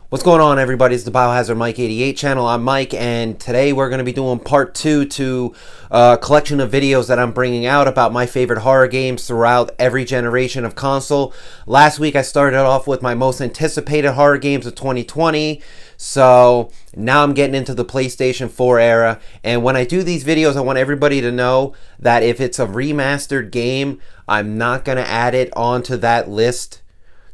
What's going on, everybody? It's the Biohazard Mike 88 channel. I'm Mike, and today we're going to be doing part 2 to a collection of videos that I'm bringing out about my favorite horror games throughout every generation of console. Last week I started off with my most anticipated horror games of 2020, so now I'm getting into the PlayStation 4 era. And when I do these videos, I want everybody to know that if it's a remastered game, I'm not going to add it onto that list.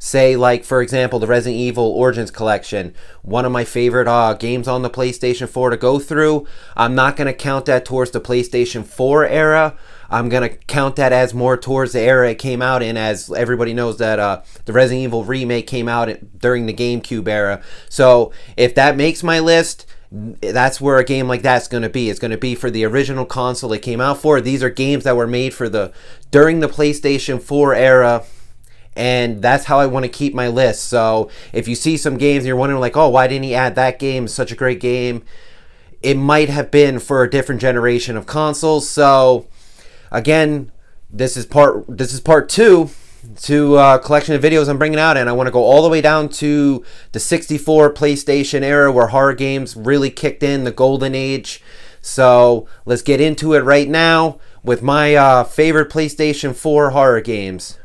Say, like, for example, the Resident Evil Origins Collection, one of my favorite games on the PlayStation 4 to go through. I'm not going to count that towards the PlayStation 4 era. I'm going to count that as more towards the era it came out in, as everybody knows that the Resident Evil remake came out during the GameCube era. So if that makes my list, that's where a game like that's going to be. It's going to be for the original console it came out for. These are games that were made for during the PlayStation 4 era. And that's how I want to keep my list. So if you see some games and you're wondering, like, oh, why didn't he add that game? It's such a great game. It might have been for a different generation of consoles. So again, this is part 2 to a collection of videos I'm bringing out, and I want to go all the way down to the 64 PlayStation era where horror games really kicked in, the golden age. So let's get into it right now with my favorite PlayStation 4 horror games.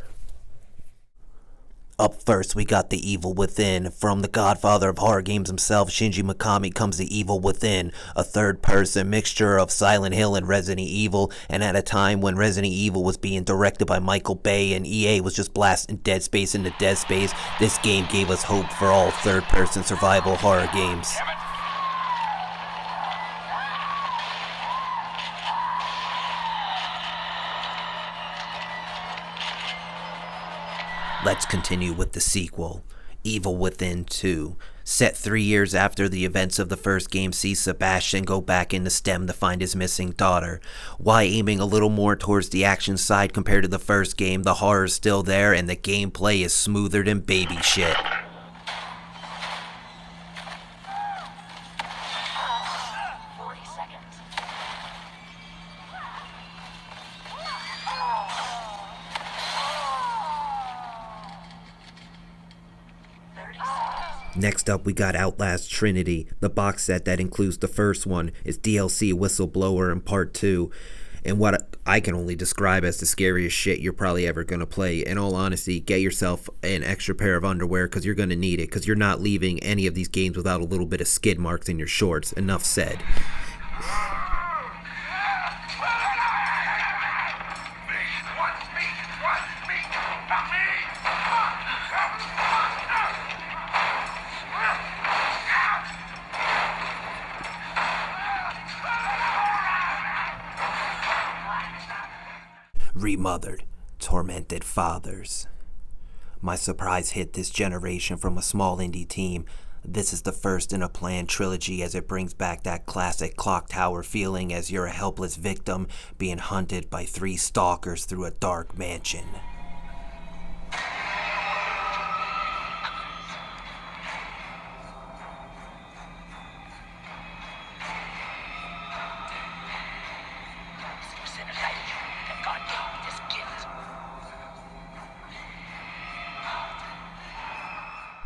Up first, we got The Evil Within. From the godfather of horror games himself, Shinji Mikami, comes The Evil Within, a third-person mixture of Silent Hill and Resident Evil, and at a time when Resident Evil was being directed by Michael Bay and EA was just blasting Dead Space into Dead Space, this game gave us hope for all third-person survival horror games. Let's continue with the sequel, Evil Within 2. Set 3 years after the events of the first game sees Sebastian go back into STEM to find his missing daughter. While aiming a little more towards the action side compared to the first game, the horror is still there and the gameplay is smoother than baby shit. Next up, we got Outlast Trinity. The box set that includes the first one is DLC Whistleblower and Part 2. And what I can only describe as the scariest shit you're probably ever going to play. In all honesty, get yourself an extra pair of underwear because you're going to need it. Because you're not leaving any of these games without a little bit of skid marks in your shorts. Enough said. Remothered, Tormented Fathers. My surprise hit this generation from a small indie team. This is the first in a planned trilogy as it brings back that classic clock tower feeling as you're a helpless victim being hunted by 3 stalkers through a dark mansion.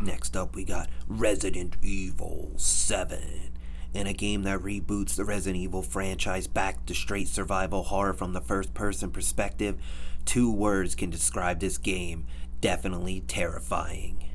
Next up, we got Resident Evil 7. In a game that reboots the Resident Evil franchise back to straight survival horror from the first-person perspective, 2 words can describe this game: definitely terrifying.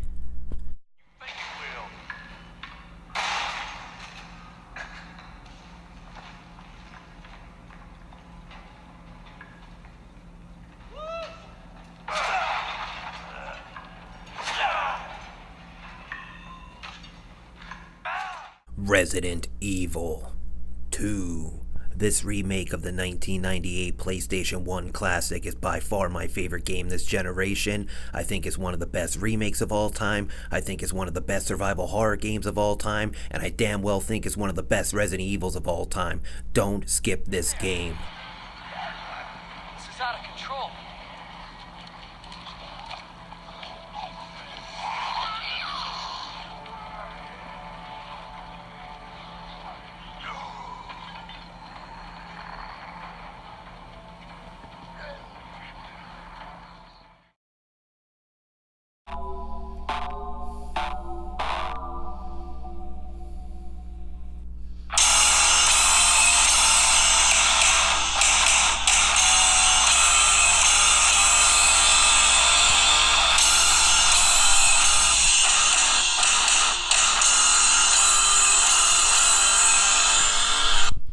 Resident Evil 2. This remake of the 1998 PlayStation 1 classic is by far my favorite game this generation. I think it's one of the best remakes of all time. I think it's one of the best survival horror games of all time. And I damn well think it's one of the best Resident Evils of all time. Don't skip this game.